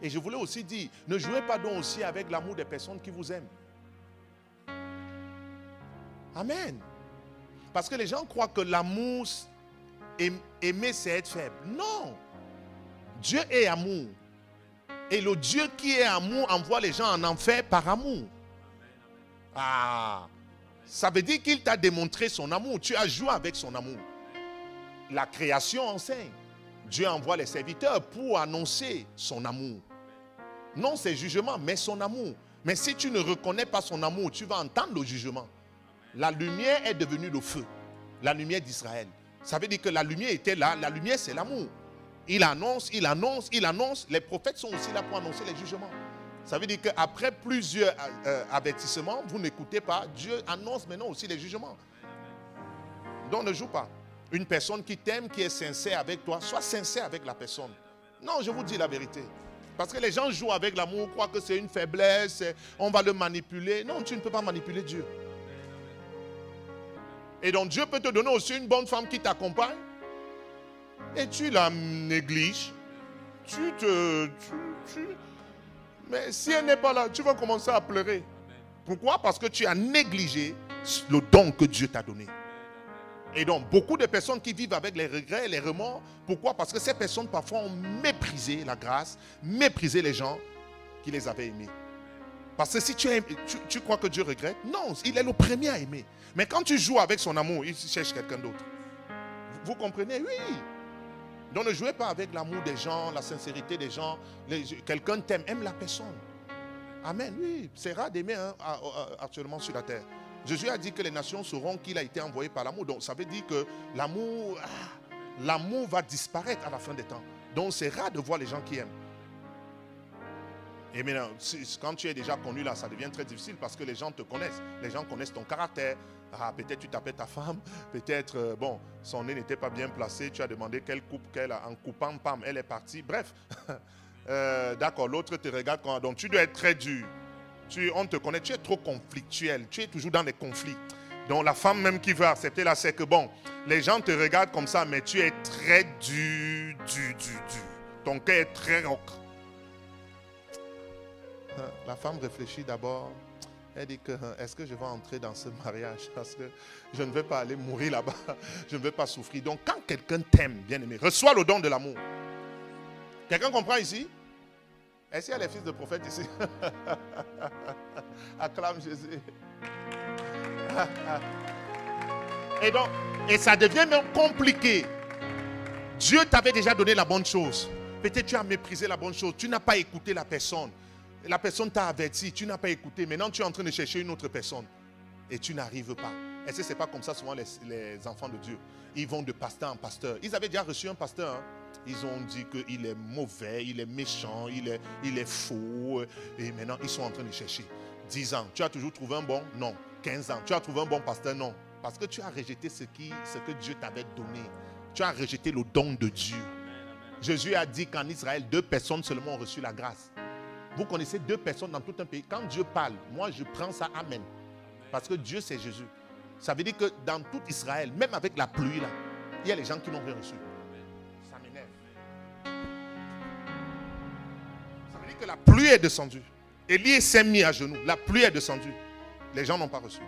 Et je voulais aussi dire, ne jouez pas donc aussi avec l'amour des personnes qui vous aiment. Amen. Parce que les gens croient que l'amour, aimer, c'est être faible. Non. Dieu est amour. Et le Dieu qui est amour envoie les gens en enfer par amour. Ah, ça veut dire qu'il t'a démontré son amour. Tu as joué avec son amour. La création enseigne. Dieu envoie les serviteurs pour annoncer son amour. Non ses jugements, mais son amour. Mais si tu ne reconnais pas son amour, tu vas entendre le jugement. La lumière est devenue le feu. La lumière d'Israël. Ça veut dire que la lumière était là. La lumière, c'est l'amour. Il annonce, il annonce, il annonce. Les prophètes sont aussi là pour annoncer les jugements. Ça veut dire qu'après plusieurs avertissements, vous n'écoutez pas. Dieu annonce maintenant aussi les jugements. Donc ne joue pas. Une personne qui t'aime, qui est sincère avec toi, sois sincère avec la personne. Non, je vous dis la vérité. Parce que les gens jouent avec l'amour, croient que c'est une faiblesse, on va le manipuler. Non, tu ne peux pas manipuler Dieu. Et donc Dieu peut te donner aussi une bonne femme qui t'accompagne. Et tu la négliges. Mais si elle n'est pas là, tu vas commencer à pleurer. Pourquoi? Parce que tu as négligé le don que Dieu t'a donné. Et donc, beaucoup de personnes qui vivent avec les regrets et les remords, pourquoi? Parce que ces personnes parfois ont méprisé la grâce, méprisé les gens qui les avaient aimés. Parce que si tu crois que Dieu regrette, non, il est le premier à aimer. Mais quand tu joues avec son amour, il cherche quelqu'un d'autre. Vous comprenez? Oui. Donc ne jouez pas avec l'amour des gens, la sincérité des gens. Quelqu'un t'aime, aime la personne. Amen, oui. C'est rare d'aimer actuellement sur la terre. Jésus a dit que les nations sauront qu'il a été envoyé par l'amour. Donc ça veut dire que l'amour va disparaître à la fin des temps. Donc c'est rare de voir les gens qui aiment. Et maintenant, quand tu es déjà connu là, ça devient très difficile parce que les gens te connaissent. Les gens connaissent ton caractère. Ah, peut-être tu tapais ta femme, peut-être, bon, son nez n'était pas bien placé, tu as demandé quelle coupe qu'elle a, en coupant, pam, elle est partie. Bref, d'accord, l'autre te regarde, donc tu dois être très dur. On te connaît, tu es trop conflictuel, tu es toujours dans des conflits. Donc la femme même qui veut accepter là, c'est que bon, les gens te regardent comme ça, mais tu es très dur. Ton cœur est très roc. La femme réfléchit d'abord. Elle dit que est-ce que je vais entrer dans ce mariage? Parce que je ne vais pas aller mourir là-bas. Je ne vais pas souffrir. Donc quand quelqu'un t'aime, bien aimé, reçois le don de l'amour. Quelqu'un comprend ici? Est-ce qu'il y a les fils de prophètes ici? Acclame Jésus. Et ça devient même compliqué. Dieu t'avait déjà donné la bonne chose. Peut-être tu as méprisé la bonne chose. Tu n'as pas écouté la personne. La personne t'a averti, tu n'as pas écouté. Maintenant, tu es en train de chercher une autre personne. Et tu n'arrives pas. Est-ce que ce n'est pas comme ça souvent les enfants de Dieu? Ils vont de pasteur en pasteur. Ils avaient déjà reçu un pasteur. Hein? Ils ont dit qu'il est mauvais, il est méchant, il est faux. Et maintenant, ils sont en train de chercher. 10 ans, tu as toujours trouvé un bon? Non. 15 ans, tu as trouvé un bon pasteur? Non. Parce que tu as rejeté ce que Dieu t'avait donné. Tu as rejeté le don de Dieu. Jésus a dit qu'en Israël, 2 personnes seulement ont reçu la grâce. Vous connaissez 2 personnes dans tout un pays. Quand Dieu parle, moi je prends ça, amen. Parce que Dieu c'est Jésus. Ça veut dire que dans tout Israël, même avec la pluie là, il y a les gens qui n'ont rien reçu. Ça m'énerve. Ça veut dire que la pluie est descendue. Élie s'est mis à genoux. La pluie est descendue. Les gens n'ont pas reçu.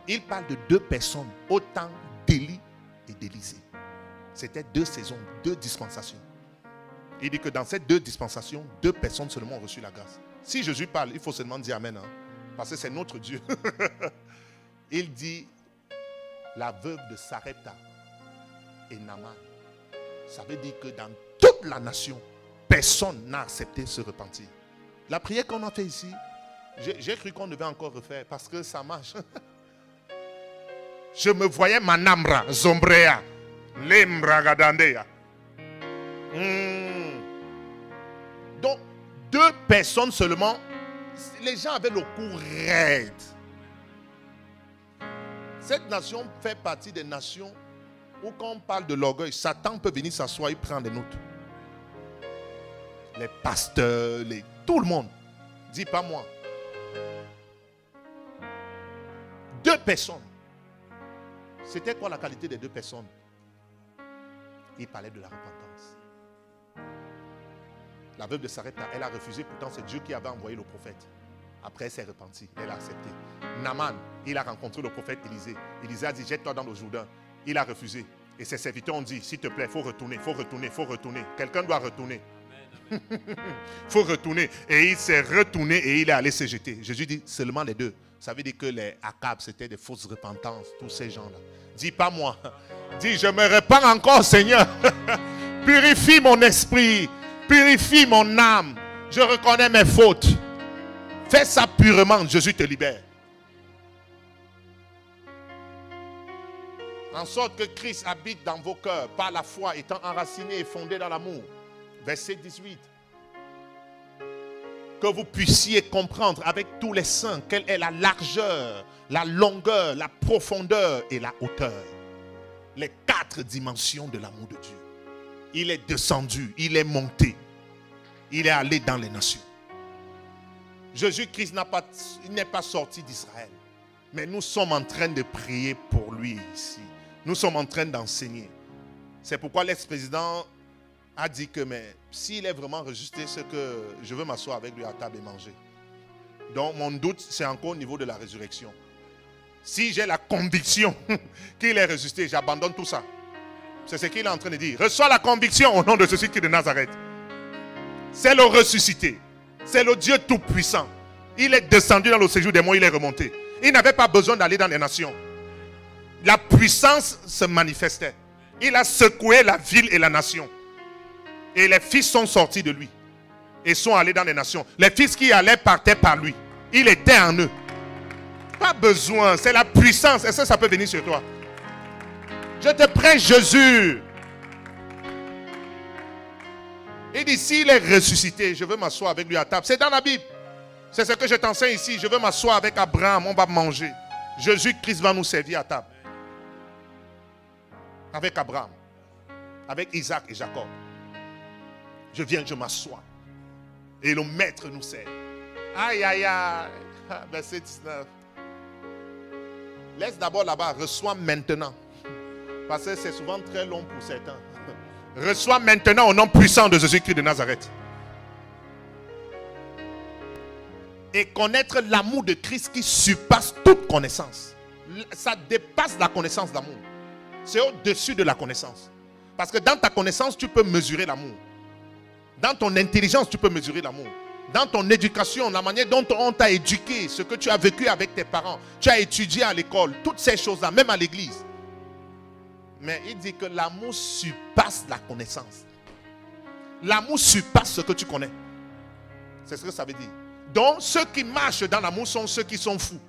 Il parle de 2 personnes, autant d'Élie et d'Élisée. C'était 2 saisons, 2 dispensations. Il dit que dans ces 2 dispensations, 2 personnes seulement ont reçu la grâce. Si Jésus parle, il faut seulement dire amen. Hein, parce que c'est notre Dieu. Il dit, la veuve de Sarepta et Naaman. Ça veut dire que dans toute la nation, personne n'a accepté ce repentir. La prière qu'on a fait ici, j'ai cru qu'on devait encore refaire parce que ça marche. Je me voyais Manamra, Zombrea, Lemra Gadandea. Donc, 2 personnes seulement, les gens avaient le cou raide. Cette nation fait partie des nations où quand on parle de l'orgueil, Satan peut venir s'asseoir et prendre des notes. Les pasteurs, tout le monde. Dis pas moi. 2 personnes. C'était quoi la qualité des 2 personnes? Il parlait de la repentance. La veuve de Sarepta, elle a refusé. Pourtant, c'est Dieu qui avait envoyé le prophète. Après, elle s'est repentie. Elle a accepté. Naaman, il a rencontré le prophète Élisée. Élisée a dit, jette-toi dans le Jourdain. Il a refusé. Et ses serviteurs ont dit, s'il te plaît, il faut retourner, il faut retourner, il faut retourner. Quelqu'un doit retourner. Il faut retourner. Et il s'est retourné et il est allé se jeter. Jésus dit, seulement les deux. Ça veut dire que les Akab, c'était des fausses repentances, tous ces gens-là. Dis pas moi. Dis, je me repens encore, Seigneur. Purifie mon esprit. Purifie mon âme. Je reconnais mes fautes. Fais ça purement, Jésus te libère. En sorte que Christ habite dans vos cœurs par la foi, étant enraciné et fondé dans l'amour. Verset 18. Que vous puissiez comprendre avec tous les saints quelle est la largeur, la longueur, la profondeur et la hauteur. Les 4 dimensions de l'amour de Dieu. Il est descendu, il est monté, il est allé dans les nations. Jésus-Christ n'est pas sorti d'Israël. Mais nous sommes en train de prier pour lui ici. Nous sommes en train d'enseigner. C'est pourquoi l'ex-président a dit que s'il est vraiment ressuscité, c'est que je veux m'asseoir avec lui à table et manger. Donc mon doute, c'est encore au niveau de la résurrection. Si j'ai la conviction qu'il est ressuscité, j'abandonne tout ça. C'est ce qu'il est en train de dire. Reçois la conviction au nom de Jésus-Christ de Nazareth. C'est le ressuscité. C'est le Dieu tout-puissant. Il est descendu dans le séjour des morts, il est remonté. Il n'avait pas besoin d'aller dans les nations. La puissance se manifestait. Il a secoué la ville et la nation. Et les fils sont sortis de lui. Et sont allés dans les nations. Les fils qui allaient partaient par lui. Il était en eux. Pas besoin, c'est la puissance. Est-ce que ça peut venir sur toi? Je te prête Jésus. Il dit, s'il est ressuscité, je veux m'asseoir avec lui à table. C'est dans la Bible. C'est ce que je t'enseigne ici. Je veux m'asseoir avec Abraham, on va manger. Jésus-Christ va nous servir à table. Avec Abraham, avec Isaac et Jacob. Je viens, je m'assois. Et le maître nous sert. Aïe, aïe, aïe. Verset 19. Laisse d'abord là-bas, reçois maintenant. Parce que c'est souvent très long pour certains. Reçois maintenant au nom puissant de Jésus-Christ de Nazareth. Et connaître l'amour de Christ qui surpasse toute connaissance. Ça dépasse la connaissance d'amour. C'est au-dessus de la connaissance. Parce que dans ta connaissance, tu peux mesurer l'amour. Dans ton intelligence, tu peux mesurer l'amour. Dans ton éducation, la manière dont on t'a éduqué, ce que tu as vécu avec tes parents, tu as étudié à l'école, toutes ces choses-là, même à l'église. Mais il dit que l'amour surpasse la connaissance. L'amour surpasse ce que tu connais. C'est ce que ça veut dire. Donc, ceux qui marchent dans l'amour sont ceux qui sont fous.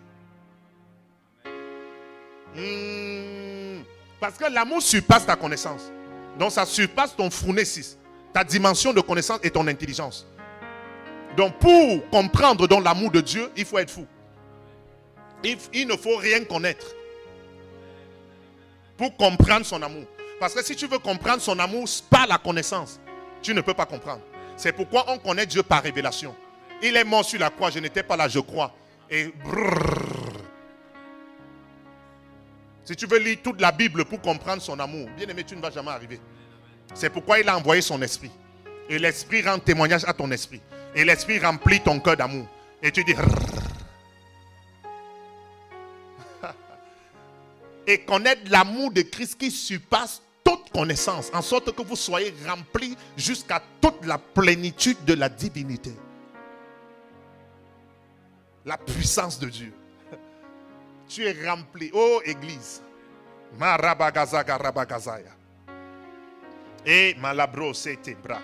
Parce que l'amour surpasse ta connaissance. Donc, ça surpasse ton phronésis, ta dimension de connaissance et ton intelligence. Donc, pour comprendre dans l'amour de Dieu, il faut être fou. Il ne faut rien connaître pour comprendre son amour. Parce que si tu veux comprendre son amour par la connaissance, tu ne peux pas comprendre. C'est pourquoi on connaît Dieu par révélation. Il est mort sur la croix, je n'étais pas là, je crois. Et si tu veux lire toute la Bible pour comprendre son amour, bien aimé, tu ne vas jamais arriver. C'est pourquoi il a envoyé son esprit. Et l'esprit rend témoignage à ton esprit. Et l'esprit remplit ton cœur d'amour. Et tu dis... Et connaître l'amour de Christ qui surpasse toute connaissance. En sorte que vous soyez remplis jusqu'à toute la plénitude de la divinité. La puissance de Dieu. Tu es rempli. Oh, Église. Marabagazaya. Et malabro c'était bras.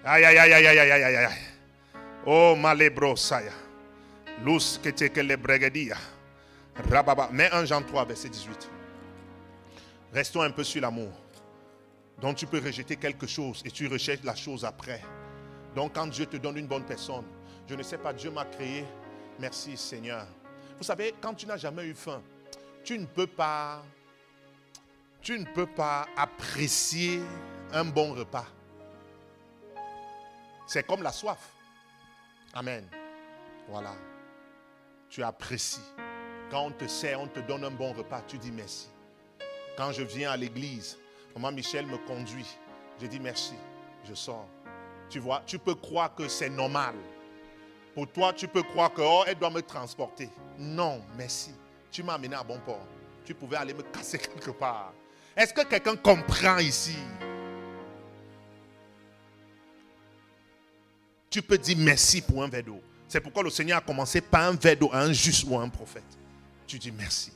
Aïe, aïe, aïe, aïe, aïe, aïe, aïe, aïe. Oh, malebro saya. Luz que te que le bregadia. Rababa. Mais 1 Jean 3, verset 18. Restons un peu sur l'amour. Donc tu peux rejeter quelque chose et tu recherches la chose après. Donc quand Dieu te donne une bonne personne, je ne sais pas, Dieu m'a créé. Merci Seigneur. Vous savez, quand tu n'as jamais eu faim, tu ne peux pas apprécier un bon repas. C'est comme la soif. Amen. Voilà. Tu apprécies. Quand on te sert, on te donne un bon repas, tu dis merci. Quand je viens à l'église, maman Michel me conduit. Je dis merci. Je sors. Tu vois, tu peux croire que c'est normal. Pour toi, tu peux croire que oh, elle doit me transporter. Non, merci. Tu m'as amené à bon port. Tu pouvais aller me casser quelque part. Est-ce que quelqu'un comprend ici? Tu peux dire merci pour un verre d'eau. C'est pourquoi le Seigneur a commencé par un verre d'eau à un juste ou à un prophète. Tu dis merci.